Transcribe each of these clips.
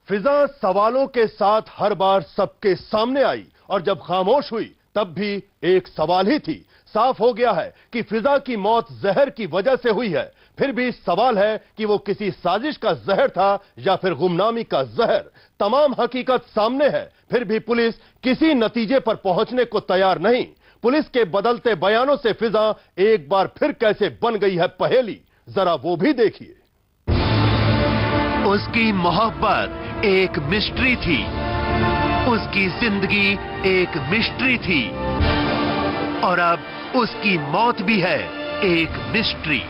फिजा सवालों के साथ हर बार सबके सामने आई और जब खामोश हुई तब भी एक सवाल ही थी। साफ हो गया है कि फिजा की मौत जहर की वजह से हुई है। फिर भी सवाल है कि वो किसी साजिश का जहर था या फिर गुमनामी का जहर। तमाम हकीकत सामने है, फिर भी पुलिस किसी नतीजे पर पहुंचने को तैयार नहीं। पुलिस के बदलते बयानों से फिजा एक बार फिर कैसे बन गई है पहेली, जरा वो भी देखिए। उसकी मोहब्बत एक मिस्ट्री थी, उसकी जिंदगी एक मिस्ट्री थी और अब उसकी मौत भी है एक मिस्ट्री।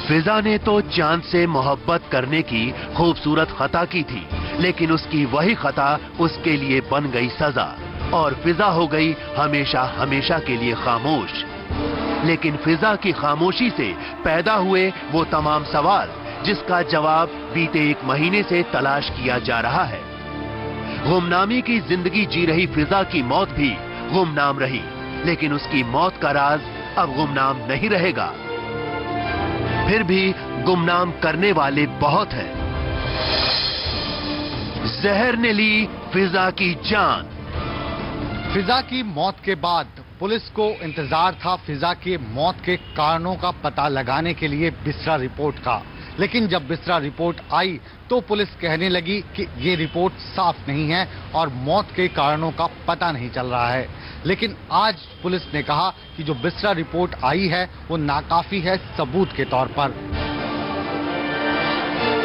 फिजा ने तो चांद से मोहब्बत करने की खूबसूरत खता की थी, लेकिन उसकी वही खता उसके लिए बन गई सजा और फिजा हो गई हमेशा हमेशा के लिए खामोश। लेकिन फिजा की खामोशी से पैदा हुए वो तमाम सवाल जिसका जवाब बीते एक महीने से तलाश किया जा रहा है। गुमनामी की जिंदगी जी रही फिजा की मौत भी गुमनाम रही, लेकिन उसकी मौत का राज अब गुमनाम नहीं रहेगा। फिर भी गुमनाम करने वाले बहुत हैं। जहर ने ली फिजा की जान। फिजा की मौत के बाद पुलिस को इंतजार था फिजा के मौत के कारणों का पता लगाने के लिए बिस्रा रिपोर्ट का, लेकिन जब बिस्रा रिपोर्ट आई तो पुलिस कहने लगी कि ये रिपोर्ट साफ नहीं है और मौत के कारणों का पता नहीं चल रहा है। लेकिन आज पुलिस ने कहा कि जो बिस्रा रिपोर्ट आई है वो नाकाफी है सबूत के तौर पर।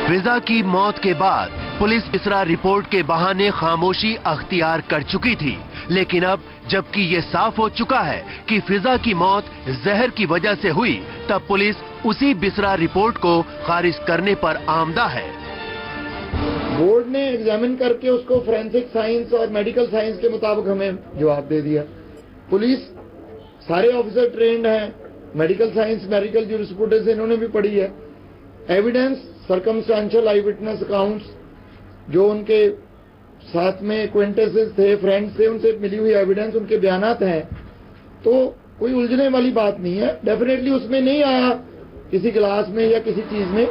फिजा की मौत के बाद पुलिस बिस्रा रिपोर्ट के बहाने खामोशी अख्तियार कर चुकी थी, लेकिन अब जबकि ये साफ हो चुका है कि फिजा की मौत जहर की वजह से हुई, तब पुलिस उसी बिस्रा रिपोर्ट को खारिज करने पर आमदा है। बोर्ड ने एग्जामिन करके उसको फोरेंसिक साइंस और मेडिकल साइंस के मुताबिक हमें जवाब दे दिया। पुलिस सारे ऑफिसर ट्रेंड हैं, मेडिकल साइंस मेडिकल ज्यूरिस्प्रूडेंस इन्होंने भी पढ़ी है। एविडेंस सर्कमस्टेंशियल आई विटनेस अकाउंट्स जो उनके साथ में एक्वेंटेंसेस थे, फ्रेंड्स थे, उनसे मिली हुई एविडेंस, उनके बयानात हैं, तो कोई उलझने वाली बात नहीं है। डेफिनेटली उसमें नहीं आया किसी गिलास में या किसी चीज में।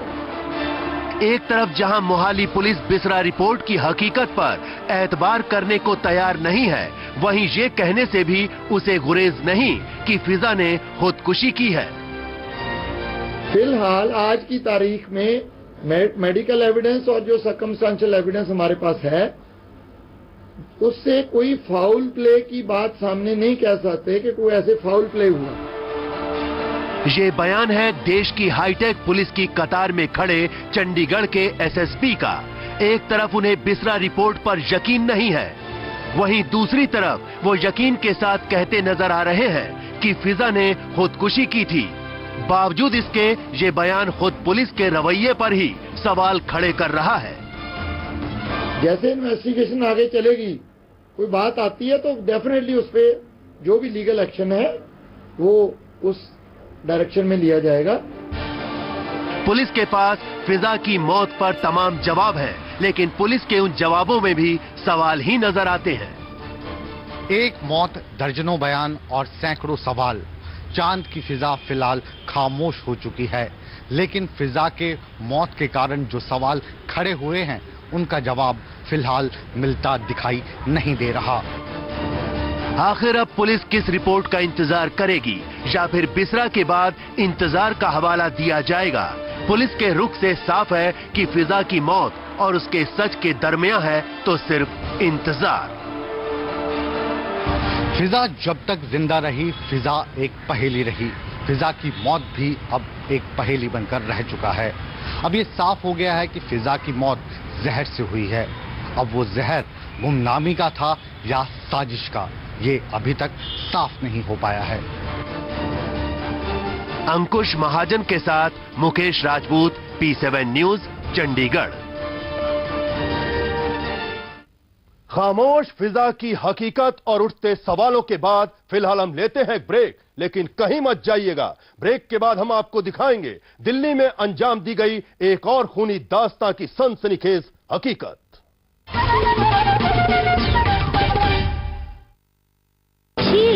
एक तरफ जहां मोहाली पुलिस बिस्रा रिपोर्ट की हकीकत पर एतबार करने को तैयार नहीं है, वहीं ये कहने से भी उसे गुरेज नहीं कि फिजा ने खुदकुशी की है। फिलहाल आज की तारीख में मेडिकल एविडेंस और जो सर्कमस्टेंशियल एविडेंस हमारे पास है, उससे कोई फाउल प्ले की बात सामने नहीं कह सकते कि कोई ऐसे फाउल प्ले हुआ। ये बयान है देश की हाईटेक पुलिस की कतार में खड़े चंडीगढ़ के एसएसपी का। एक तरफ उन्हें बिस्रा रिपोर्ट पर यकीन नहीं है, वहीं दूसरी तरफ वो यकीन के साथ कहते नजर आ रहे हैं कि फिजा ने खुदकुशी की थी। बावजूद इसके ये बयान खुद पुलिस के रवैये पर ही सवाल खड़े कर रहा है। जैसे इन्वेस्टिगेशन आगे चलेगी, कोई बात आती है तो डेफिनेटली उस पे जो भी लीगल एक्शन है वो उस डायरेक्शन में लिया जाएगा। पुलिस के पास फिजा की मौत पर तमाम जवाब हैं, लेकिन पुलिस के उन जवाबों में भी सवाल ही नजर आते हैं। एक मौत, दर्जनों बयान और सैकड़ों सवाल। चांद की फिजा फिलहाल खामोश हो चुकी है, लेकिन फिजा के मौत के कारण जो सवाल खड़े हुए हैं उनका जवाब फिलहाल मिलता दिखाई नहीं दे रहा। आखिर अब पुलिस किस रिपोर्ट का इंतजार करेगी, या फिर बिस्रा के बाद इंतजार का हवाला दिया जाएगा? पुलिस के रुख से साफ है कि फिजा की मौत और उसके सच के दरमियान है तो सिर्फ इंतजार। फिजा जब तक जिंदा रही, फिजा एक पहेली रही। फिजा की मौत भी अब एक पहेली बनकर रह चुका है। अब ये साफ हो गया है कि फिजा की मौत जहर से हुई है। अब वो जहर गुमनामी का था या साजिश का, ये अभी तक साफ नहीं हो पाया है। अंकुश महाजन के साथ मुकेश राजपूत, P7 न्यूज, चंडीगढ़। खामोश फिजा की हकीकत और उठते सवालों के बाद फिलहाल हम लेते हैं एक ब्रेक, लेकिन कहीं मत जाइएगा। ब्रेक के बाद हम आपको दिखाएंगे दिल्ली में अंजाम दी गई एक और खूनी दास्तां की सनसनीखेज हकीकत।